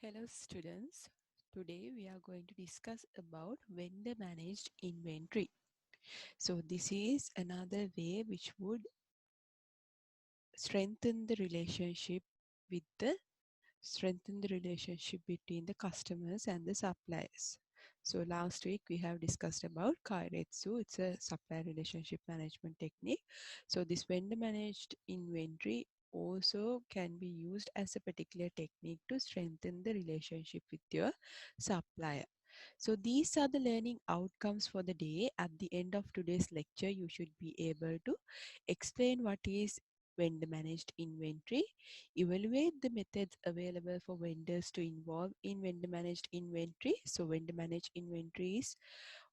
Hello students, today we are going to discuss about vendor managed inventory. So this is another way which would strengthen the relationship with the strengthen the relationship between the customers and the suppliers. So last week we have discussed about Kairetsu. It's a supplier relationship management technique. So this vendor managed inventory also can be used as a particular technique to strengthen the relationship with your supplier. So these are the learning outcomes for the day. At the end of today's lecture, you should be able to explain what is vendor managed inventory, evaluate the methods available for vendors to involve in vendor managed inventory. So vendor managed inventory is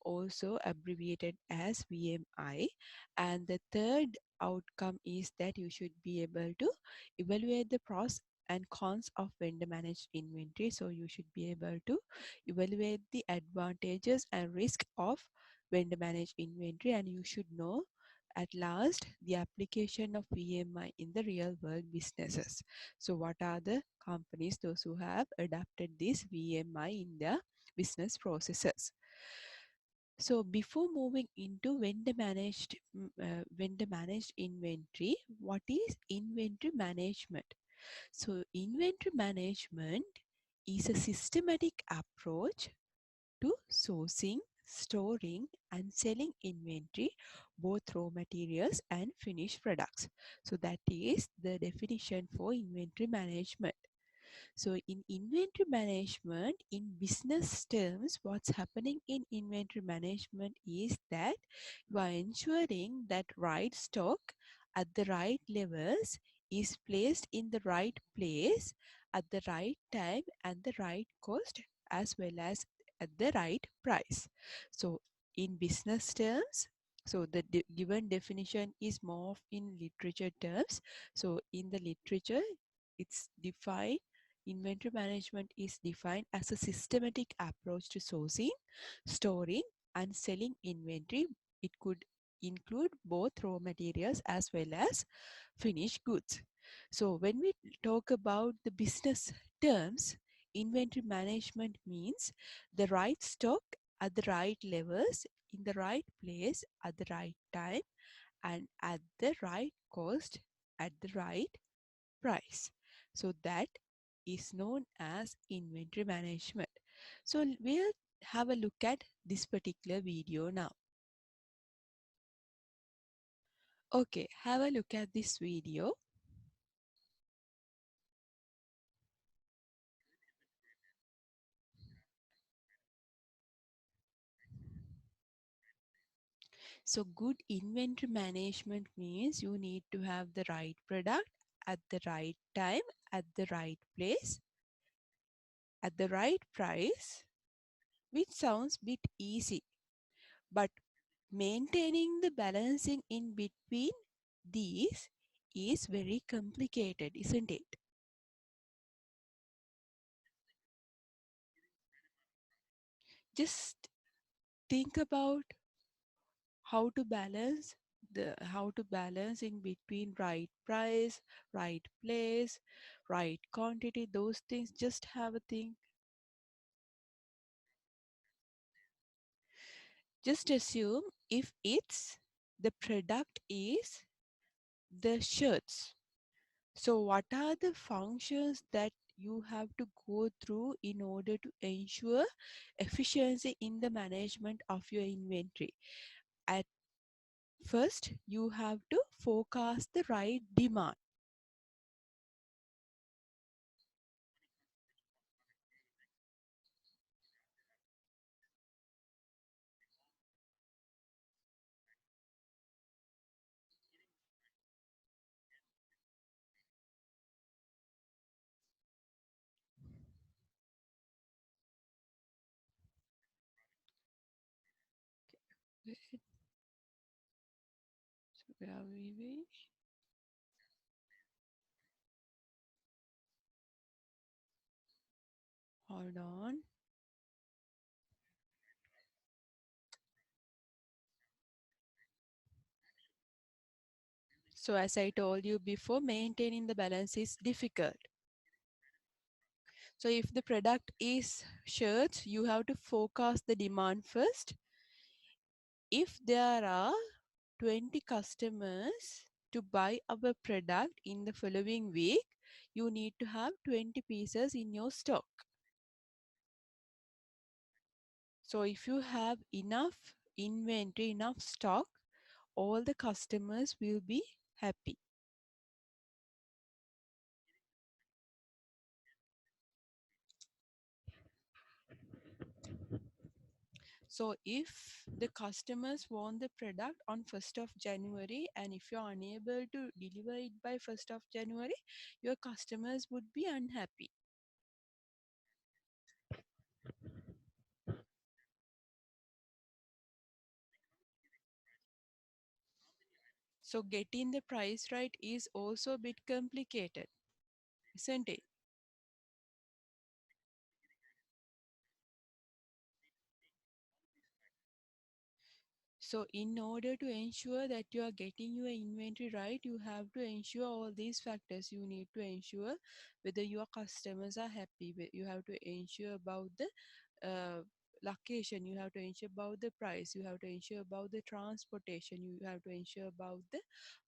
also abbreviated as VMI. And the third outcome is that you should be able to evaluate the pros and cons of vendor managed inventory. So you should be able to evaluate the advantages and risk of vendor managed inventory, and you should know at last the application of VMI in the real world businesses. So what are the companies those who have adapted this VMI in their business processes? So before moving into vendor managed inventory, what is inventory management? So inventory management is a systematic approach to sourcing, storing, and selling inventory, both raw materials and finished products. So that is the definition for inventory management. So in inventory management, in business terms, what's happening in inventory management is that you are ensuring that right stock at the right levels is placed in the right place at the right time and the right cost, as well as at the right price. So in business terms, so the given definition is more of in literature terms. So in the literature, it's defined. Inventory management is defined as a systematic approach to sourcing, storing, and selling inventory. It could include both raw materials as well as finished goods. So when we talk about the business terms, inventory management means the right stock at the right levels, in the right place, at the right time, and at the right cost, at the right price. So that is known as inventory management. So we'll have a look at this particular video now. Okay, have a look at this video. So good inventory management means you need to have the right product at the right time, at the right place, at the right price, which sounds bit easy, but maintaining the balancing in between these is very complicated, isn't it? Just think about how to balance in between right price, right place, right quantity, those things. Just have a think. Just assume if it's the product is the shirts. So what are the functions that you have to go through in order to ensure efficiency in the management of your inventory? At first, you have to forecast the right demand. Wait, so where are we? Hold on. So as I told you before, maintaining the balance is difficult. So if the product is shirts, you have to forecast the demand first. If there are 20 customers to buy our product in the following week, you need to have 20 pieces in your stock. So if you have enough inventory, enough stock, all the customers will be happy. So if the customers want the product on 1st of January and if you're unable to deliver it by 1st of January, your customers would be unhappy. So getting the price right is also a bit complicated, isn't it? So in order to ensure that you are getting your inventory right, you have to ensure all these factors. You need to ensure whether your customers are happy. You have to ensure about the location. You have to ensure about the price. You have to ensure about the transportation. You have to ensure about the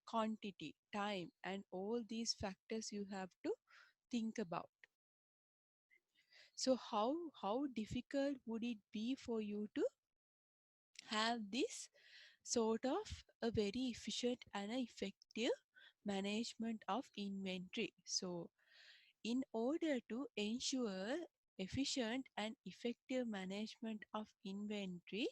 quantity, time, and all these factors you have to think about. So how difficult would it be for you to have this sort of a very efficient and effective management of inventory? So in order to ensure efficient and effective management of inventory,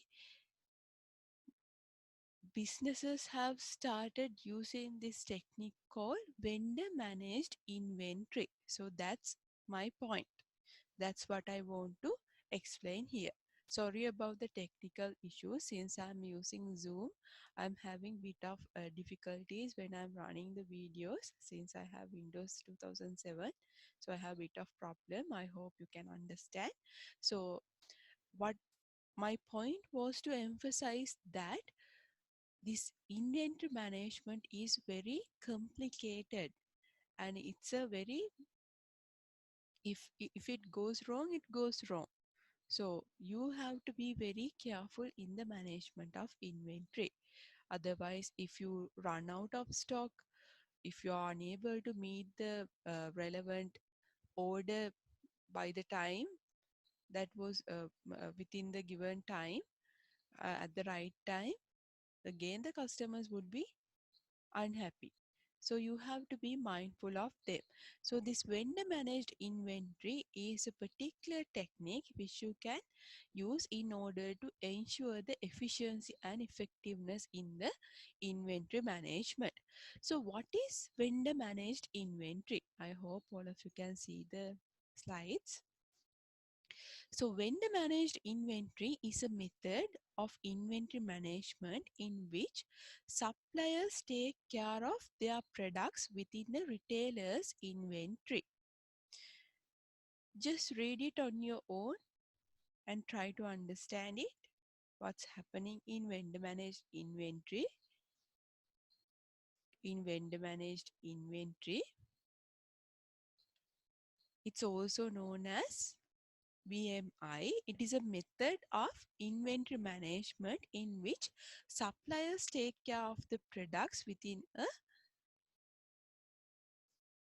businesses have started using this technique called vendor managed inventory. So that's my point. That's what I want to explain here. Sorry about the technical issues. Since I'm using Zoom, I'm having bit of difficulties when I'm running the videos since I have Windows 2007. So I have bit of problem. I hope you can understand. So what my point was to emphasize that this inventory management is very complicated and it's a very, if it goes wrong, it goes wrong. So you have to be very careful in the management of inventory. Otherwise, if you run out of stock, if you are unable to meet the relevant order by the time that was within the given time, at the right time, again the customers would be unhappy. So you have to be mindful of them. So this vendor managed inventory is a particular technique which you can use in order to ensure the efficiency and effectiveness in the inventory management. So what is vendor managed inventory? I hope all of you can see the slides. So vendor managed inventory is a method of inventory management in which suppliers take care of their products within the retailer's inventory. Just read it on your own and try to understand it. What's happening in vendor managed inventory? In vendor managed inventory, it's also known as VMI. It is a method of inventory management in which suppliers take care of the products within a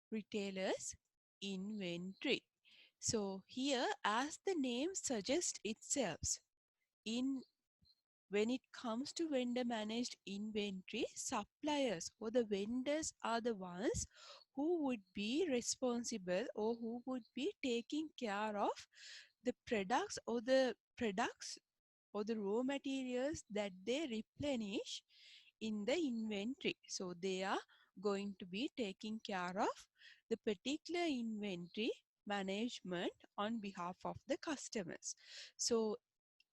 retailer's inventory. So here, as the name suggests itself, in when it comes to vendor managed inventory, suppliers or the vendors are the ones who would be responsible or who would be taking care of the products or the raw materials that they replenish in the inventory. So they are going to be taking care of the particular inventory management on behalf of the customers. So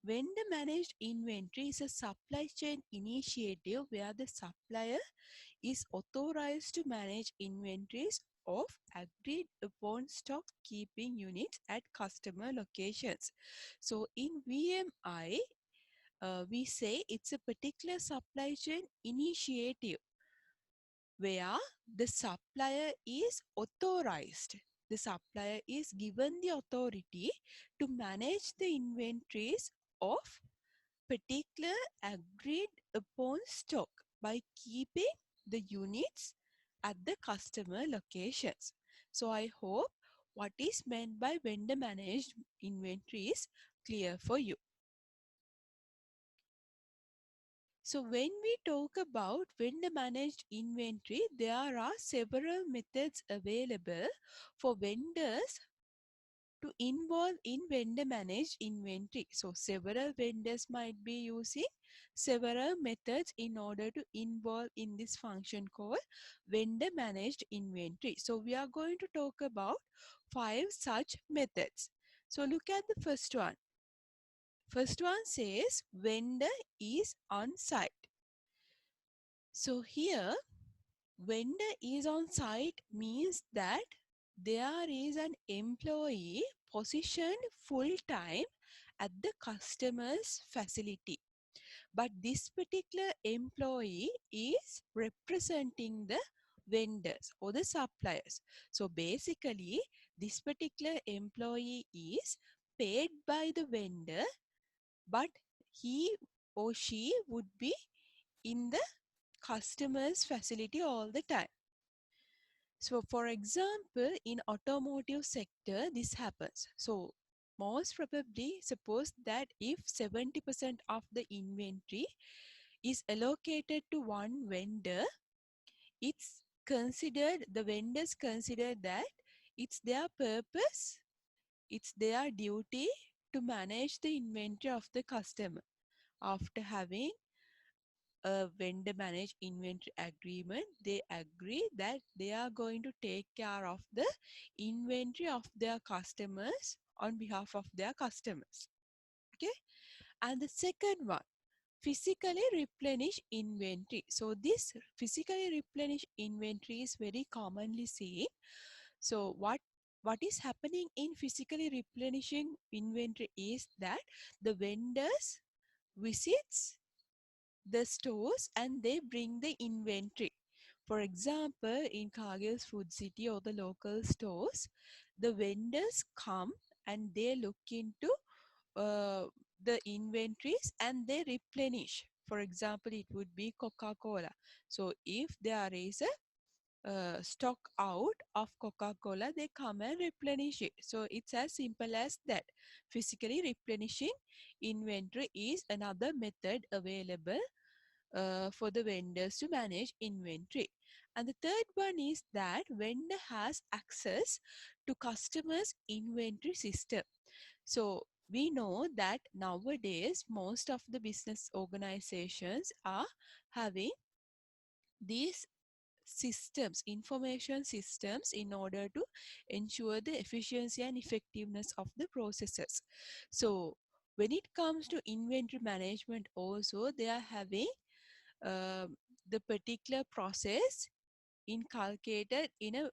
vendor managed inventory is a supply chain initiative where the supplier is authorized to manage inventories of agreed upon stock keeping units at customer locations. So in VMI, we say it's a particular supply chain initiative where the supplier is authorized. the supplier is given the authority to manage the inventories of particular agreed upon stock by keeping the units at the customer locations. So I hope what is meant by vendor managed inventory is clear for you. So when we talk about vendor managed inventory, there are several methods available for vendors to involve in vendor managed inventory. So several vendors might be using several methods in order to involve in this function called vendor managed inventory. So we are going to talk about 5 such methods. So look at the first one. First one says vendor is on site. So here vendor is on site means that there is an employee positioned full time at the customer's facility. But this particular employee is representing the vendors or the suppliers. So basically, this particular employee is paid by the vendor, but he or she would be in the customer's facility all the time. So for example, in automotive sector, this happens. So most probably suppose that if 70% of the inventory is allocated to one vendor, it's considered, the vendors consider that it's their purpose, it's their duty to manage the inventory of the customer. After having a vendor managed inventory agreement, they agree that they are going to take care of the inventory of their customers on behalf of their customers. Okay. And the second one, physically replenish inventory. So this physically replenish inventory is very commonly seen. So what is happening in physically replenishing inventory is that the vendors visits the stores and they bring the inventory. For example, in Cargill's Food City or the local stores, the vendors come and they look into uh, the inventories and they replenish. For example, it would be Coca-Cola. So if there is a stock out of Coca-Cola, they come and replenish it. So it's as simple as that. Physically replenishing inventory is another method available for the vendors to manage inventory. And the third one is that vendor has access to customers' inventory system. So we know that nowadays most of the business organizations are having these systems, information systems, in order to ensure the efficiency and effectiveness of the processes. So when it comes to inventory management also, they are having the particular process inculcated in a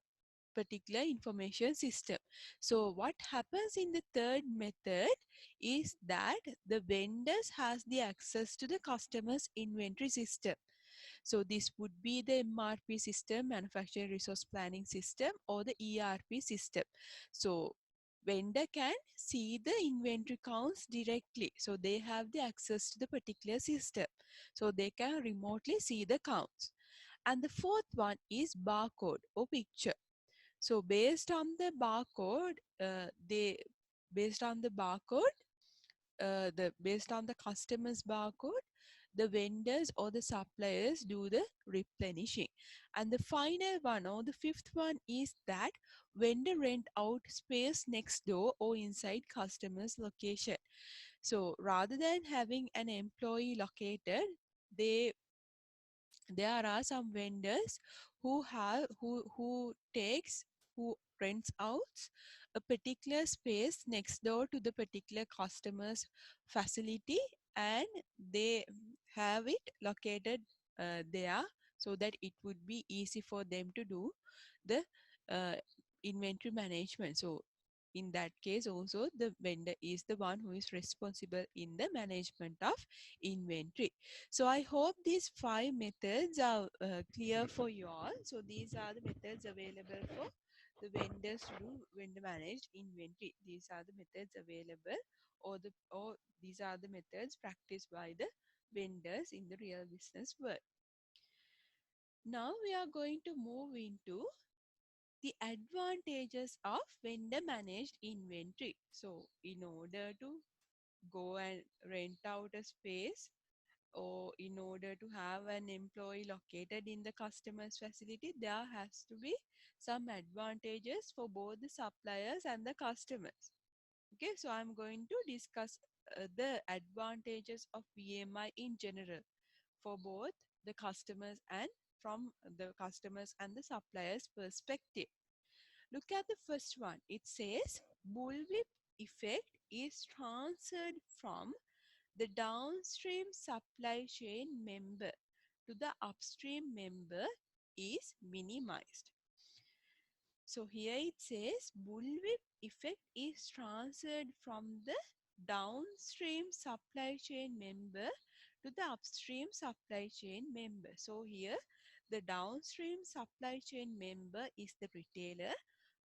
particular information system. So what happens in the third method is that the vendors has the access to the customer's inventory system. So this would be the MRP system, manufacturing resource planning system, or the ERP system. So vendor can see the inventory counts directly. So they have the access to the particular system. So they can remotely see the counts. And the fourth one is barcode or picture. So based on the barcode, based on the barcode, based on the customer's barcode, the vendors or the suppliers do the replenishing. And the final one or the fifth one is that vendor rent out space next door or inside customer's location. So rather than having an employee located, they there are some vendors who have who takes who rents out a particular space next door to the particular customer's facility, and they have it located there so that it would be easy for them to do the uh, inventory management. So in that case also the vendor is the one who is responsible in the management of inventory. So I hope these 5 methods are clear for you all. So these are the methods available for the vendors to do vendor managed inventory. These are the methods available, or these are the methods practiced by the vendors in the real business world. Now we are going to move into the advantages of vendor managed inventory. So in order to go and rent out a space, or in order to have an employee located in the customer's facility, there has to be some advantages for both the suppliers and the customers. Okay, so I'm going to discuss the advantages of VMI in general for both the customers and from the customers and the suppliers perspective. Look at the first one. It says bullwhip effect is transferred from the downstream supply chain member to the upstream member is minimized. So here it says bullwhip effect is transferred from the downstream supply chain member to the upstream supply chain member. So here the downstream supply chain member is the retailer,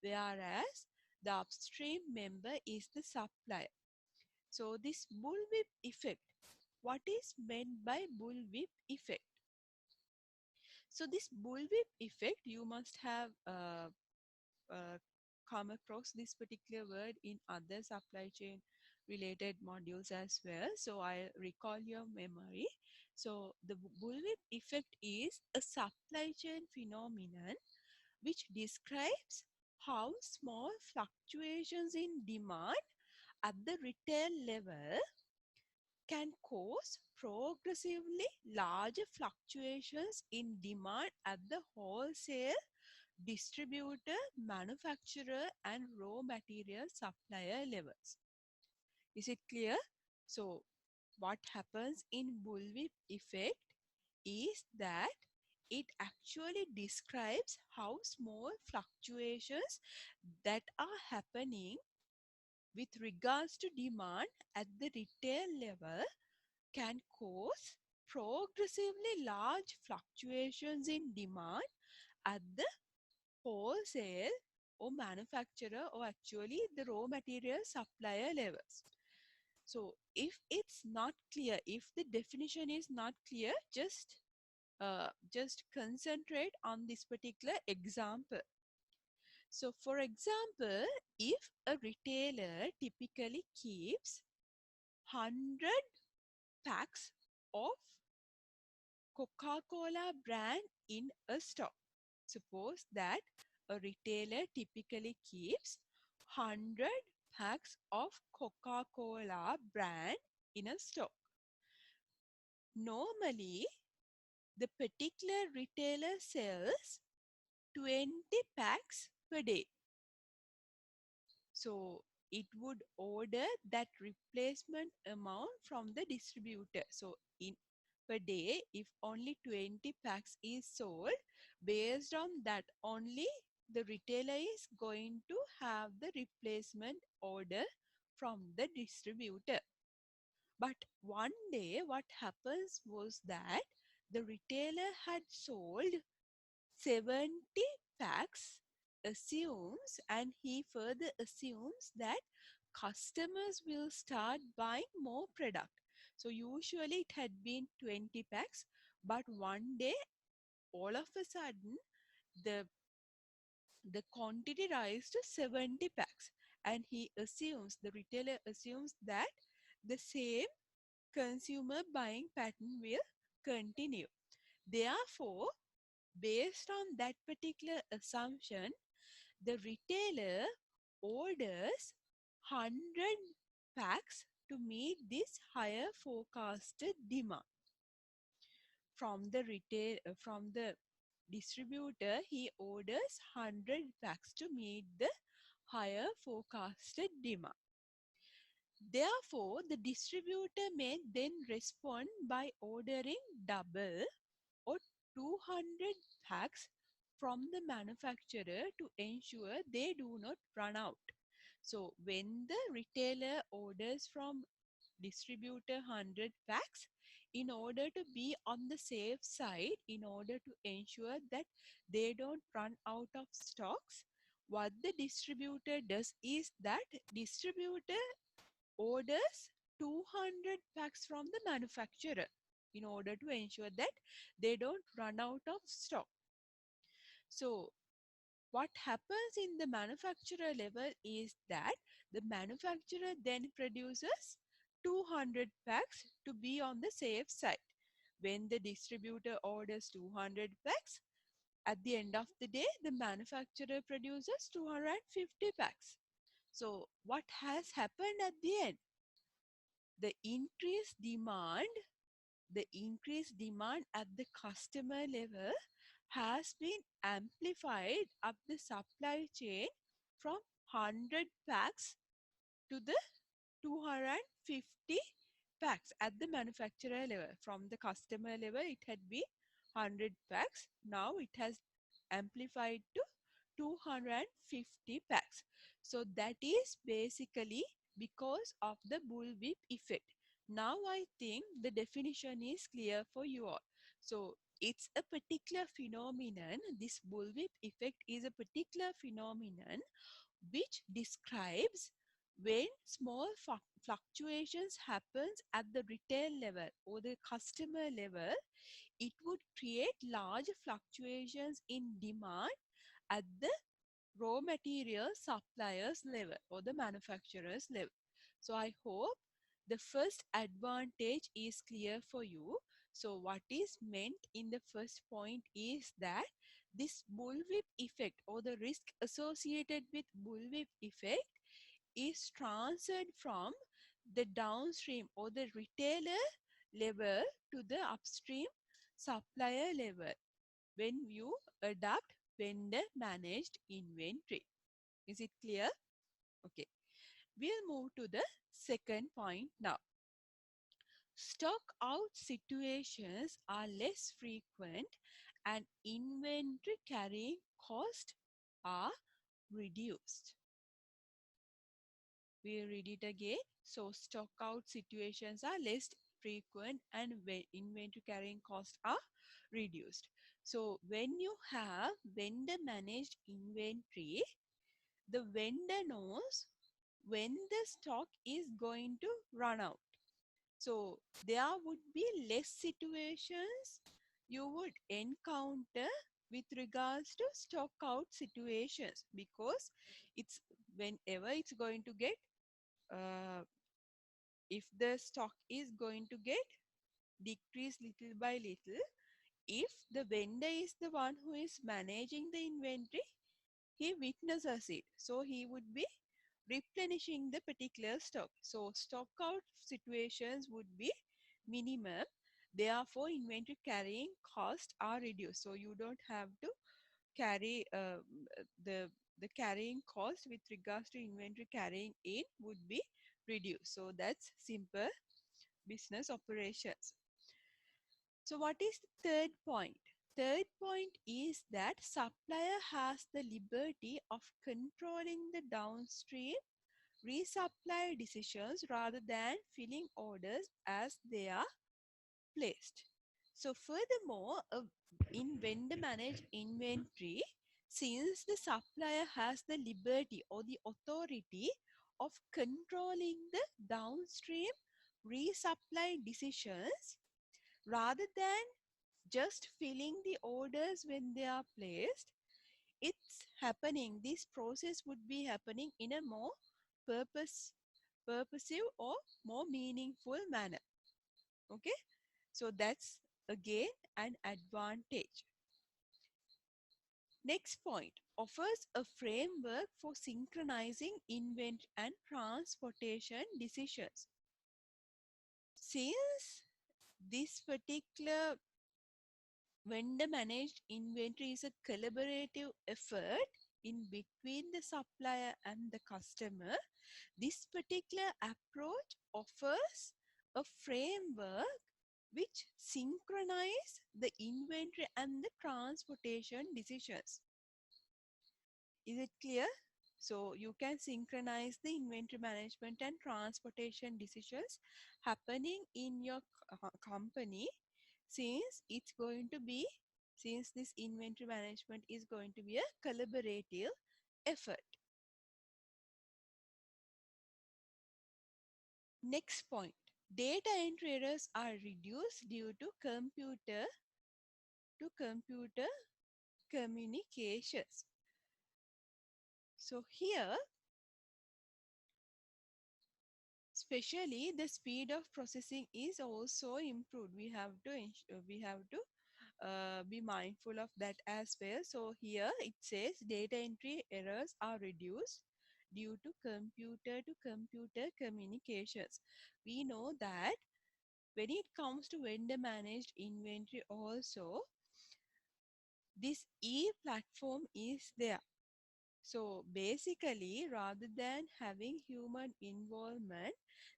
whereas the upstream member is the supplier. So this bullwhip effect, what is meant by bullwhip effect? So this bullwhip effect, you must have uh, come across this particular word in other supply chain related modules as well. So I'll recall your memory. So the bullwhip effect is a supply chain phenomenon which describes how small fluctuations in demand at the retail level can cause progressively larger fluctuations in demand at the wholesale, distributor, manufacturer, and raw material supplier levels. Is it clear? So, what happens in bullwhip effect is that it actually describes how small fluctuations that are happening with regards to demand at the retail level can cause progressively large fluctuations in demand at the wholesale or manufacturer, or actually the raw material supplier levels. So if it's not clear, if the definition is not clear, just concentrate on this particular example. So for example, if a retailer typically keeps 100 packs of Coca-Cola brand in a stock. Suppose that a retailer typically keeps 100 packs of Coca-Cola brand in a stock. Normally, the particular retailer sells 20 packs per day. So it would order that replacement amount from the distributor. So in per day, if only 20 packs is sold, based on that only the retailer is going to have the replacement order from the distributor. But one day what happens was that the retailer had sold 70 packs, assumes, and he further assumes that customers will start buying more product. So usually it had been 20 packs, but one day all of a sudden the the quantity rise to 70 packs, and he assumes, the retailer assumes, that the same consumer buying pattern will continue. Therefore, based on that particular assumption, the retailer orders 100 packs to meet this higher forecasted demand. From the distributor, he orders 100 packs to meet the higher forecasted demand. Therefore, the distributor may then respond by ordering double or 200 packs from the manufacturer to ensure they do not run out. So when the retailer orders from distributor 100 packs, in order to be on the safe side, in order to ensure that they don't run out of stocks, what the distributor does is that distributor orders 200 packs from the manufacturer in order to ensure that they don't run out of stock. So what happens in the manufacturer level is that the manufacturer then produces 200 packs to be on the safe side. When the distributor orders 200 packs, at the end of the day, the manufacturer produces 250 packs. So what has happened at the end? The increased demand, the increased demand at the customer level has been amplified up the supply chain from 100 packs to the 250 packs at the manufacturer level. From the customer level, it had been 100 packs. Now it has amplified to 250 packs. So that is basically because of the bullwhip effect. Now I think the definition is clear for you all. So it's a particular phenomenon. This bullwhip effect is a particular phenomenon which describes when small fluctuations happens at the retail level or the customer level, it would create large fluctuations in demand at the raw material suppliers level or the manufacturers level. So I hope the first advantage is clear for you. So what is meant in the first point is that this bullwhip effect or the risk associated with bullwhip effect is transferred from the downstream or the retailer level to the upstream supplier level when you adopt vendor managed inventory. Is it clear? Okay. We'll move to the second point now. Stock out situations are less frequent and inventory carrying costs are reduced. We'll read it again. So stock out situations are less frequent and inventory carrying costs are reduced. So when you have vendor managed inventory, the vendor knows when the stock is going to run out. So there would be less situations you would encounter with regards to stock out situations because it's whenever it's going to get uh, if the stock is going to get decreased little by little, if the vendor is the one who is managing the inventory, he witnesses it. So he would be replenishing the particular stock. So stock out situations would be minimum. Therefore, inventory carrying costs are reduced. So you don't have to carry the the carrying cost with regards to inventory carrying in would be reduced. So that's simple business operations. So what is the third point? Third point is that supplier has the liberty of controlling the downstream resupply decisions rather than filling orders as they are placed. So furthermore, in vendor managed inventory, since the supplier has the liberty or the authority of controlling the downstream resupply decisions rather than just filling the orders when they are placed, it's happening, this process would be happening in a more purposive or more meaningful manner. Okay, so that's again an advantage. Next point, offers a framework for synchronizing inventory and transportation decisions. Since this particular vendor managed inventory is a collaborative effort in between the supplier and the customer, this particular approach offers a framework which synchronize the inventory and the transportation decisions. Is it clear? So you can synchronize the inventory management and transportation decisions happening in your company since it's going to be, since this inventory management is going to be a collaborative effort. Next point, data entry errors are reduced due to computer communications. So here, especially the speed of processing is also improved. We have to be mindful of that as well. So here it says data entry errors are reduced due to computer communications. We know that when it comes to vendor managed inventory also, this e-platform is there. So basically, rather than having human involvement,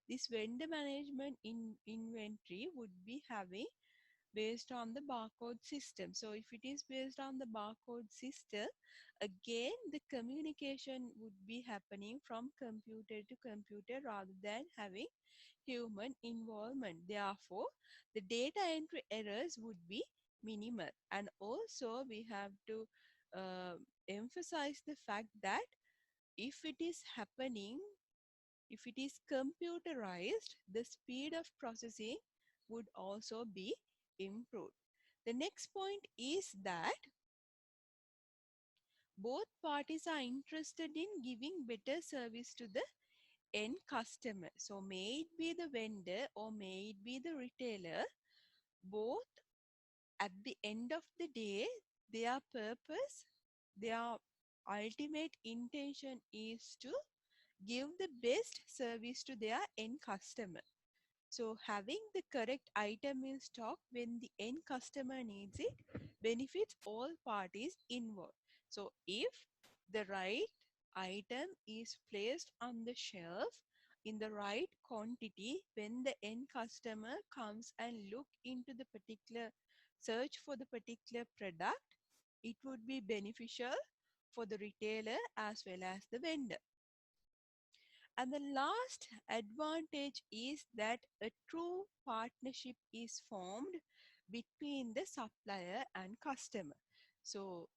this vendor management in inventory would be having based on the barcode system. So if it is based on the barcode system, again the communication would be happening from computer to computer rather than having human involvement. Therefore, the data entry errors would be minimal. And also we have to uh, emphasize the fact that if it is happening, if it is computerized, the speed of processing would also be improved. The next point is that both parties are interested in giving better service to the end customer. So may it be the vendor or may it be the retailer, both at the end of the day, their purpose, their ultimate intention is to give the best service to their end customer. So having the correct item in stock when the end customer needs it benefits all parties involved. So if the right item is placed on the shelf in the right quantity when the end customer comes and look into the particular search for the particular product, it would be beneficial for the retailer as well as the vendor. And the last advantage is that a true partnership is formed between the supplier and customer. So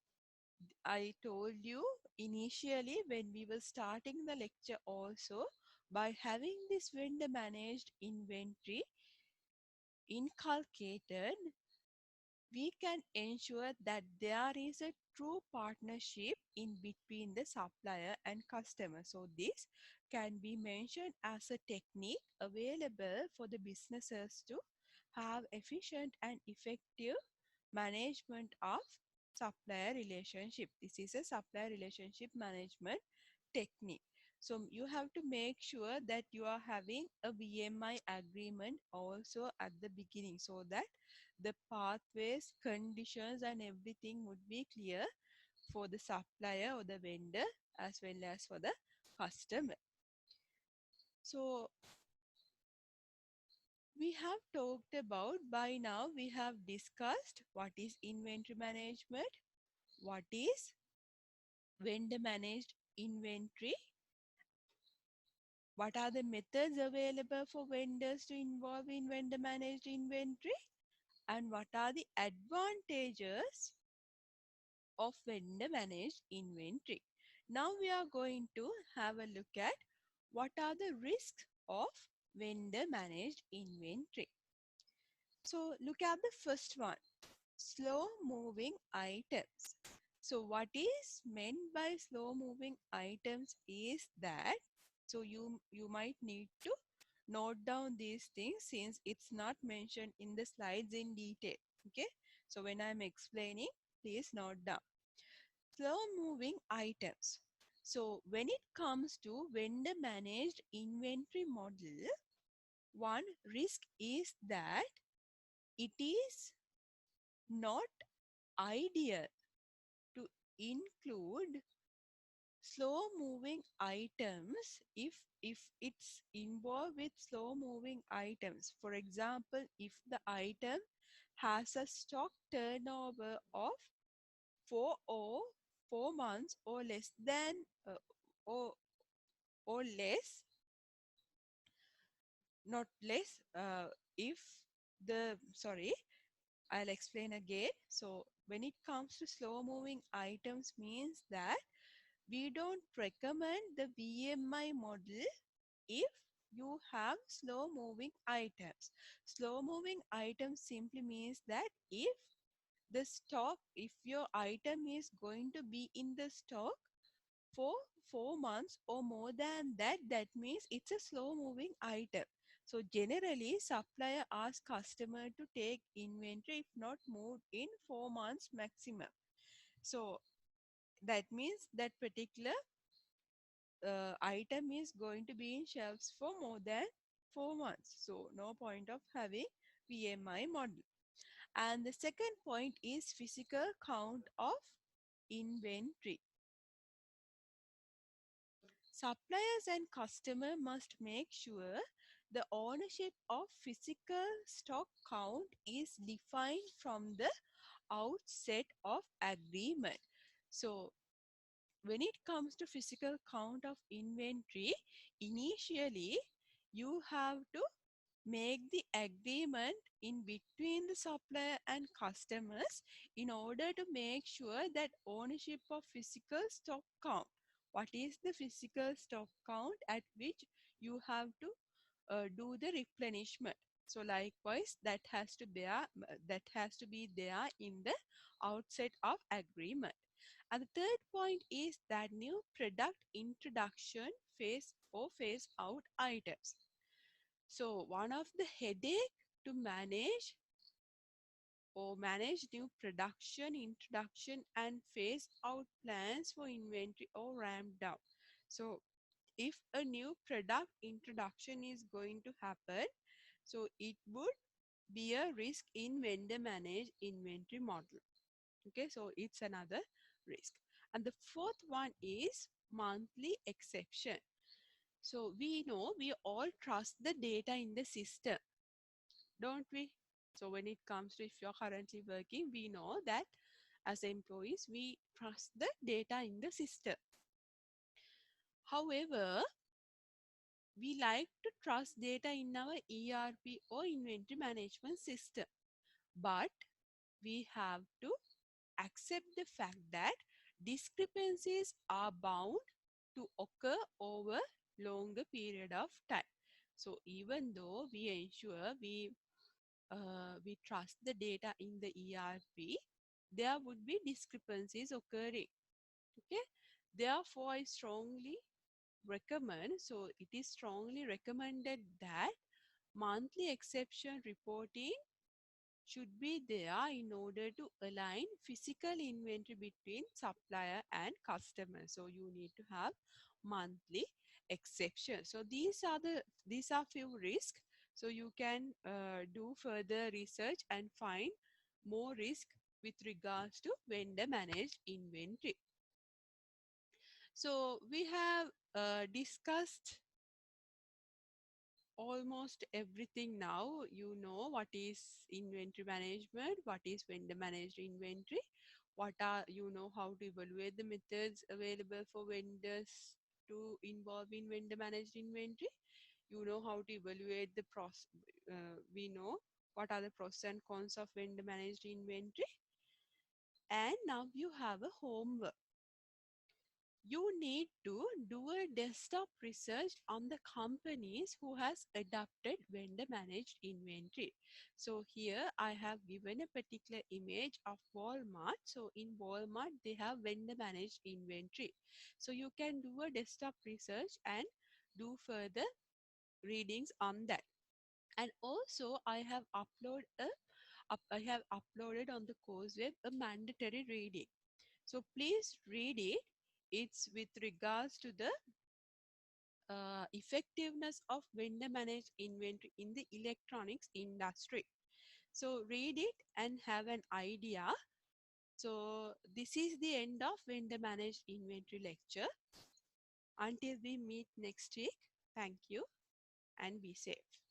I told you initially when we were starting the lecture also, by having this vendor managed inventory inculcated, we can ensure that there is a true partnership in between the supplier and customer. So this can be mentioned as a technique available for the businesses to have efficient and effective management of supplier relationship. This is a supplier relationship management technique. So you have to make sure that you are having a VMI agreement also at the beginning so that the pathways, conditions and everything would be clear for the supplier or the vendor as well as for the customer. So we have talked about, by now we have discussed what is inventory management, what is vendor managed inventory, what are the methods available for vendors to involve in vendor managed inventory, and what are the advantages of vendor managed inventory. Now we are going to have a look at what are the risks of vendor managed inventory. So look at the first one, slow moving items. So what is meant by slow moving items is that, so you might need to note down these things since it's not mentioned in the slides in detail. Okay, so when I'm explaining, please note down slow moving items. So when it comes to vendor managed inventory model, one risk is that it is not ideal to include slow moving items if it's involved with slow moving items. For example, if the item has a stock turnover of 4 months or less than or or less, not less, if the sorry, I'll explain again. So when it comes to slow moving items means that We don't recommend the VMI model if you have slow moving items. Slow moving items simply means that if your item is going to be in the stock for 4 months or more than that, that means it's a slow moving item. So generally supplier asks customer to take inventory if not moved in 4 months maximum. So that means that particular item is going to be in shelves for more than 4 months. So no point of having VMI model. And the second point is physical count of inventory. Suppliers and customer must make sure the ownership of physical stock count is defined from the outset of agreement. So when it comes to physical count of inventory, initially you have to make the agreement in between the supplier and customers in order to make sure that ownership of physical stock count. What is the physical stock count at which you have to do the replenishment? So likewise, that has to be there in the outset of agreement. And the third point is that new product introduction phase or phase out items. So one of the headache to manage new production, introduction and phase out plans for inventory or ramp down. So if a new product introduction is going to happen, so it would be a risk in vendor managed inventory model. Okay, so it's another risk. And the fourth one is monthly exception. So we know we all trust the data in the system, don't we? So when it comes to if you're currently working, we know that as employees, we trust the data in the system. However, we like to trust data in our ERP or inventory management system. But we have to accept the fact that discrepancies are bound to occur over longer period of time. So even though we ensure we trust the data in the ERP, there would be discrepancies occurring. Okay, therefore I strongly recommend, so it is strongly recommended that monthly exception reporting should be there in order to align physical inventory between supplier and customer. So you need to have monthly exception. So these are few risks. So you can do further research and find more risk with regards to vendor managed inventory. So we have discussed almost everything now. You know what is inventory management, what is vendor managed inventory, what are, you know, how to evaluate the methods available for vendors to involve in vendor managed inventory. You know how to evaluate the process. We know what are the pros and cons of vendor managed inventory. And now you have a homework. You need to do a desktop research on the companies who has adopted vendor managed inventory. So here I have given a particular image of Walmart. So in Walmart they have vendor managed inventory. So you can do a desktop research and do further readings on that. And also I have uploaded on the course web a mandatory reading. So please read it. It's with regards to the effectiveness of vendor managed inventory in the electronics industry. So read it and have an idea. So this is the end of vendor managed inventory lecture. Until we meet next week, thank you and be safe.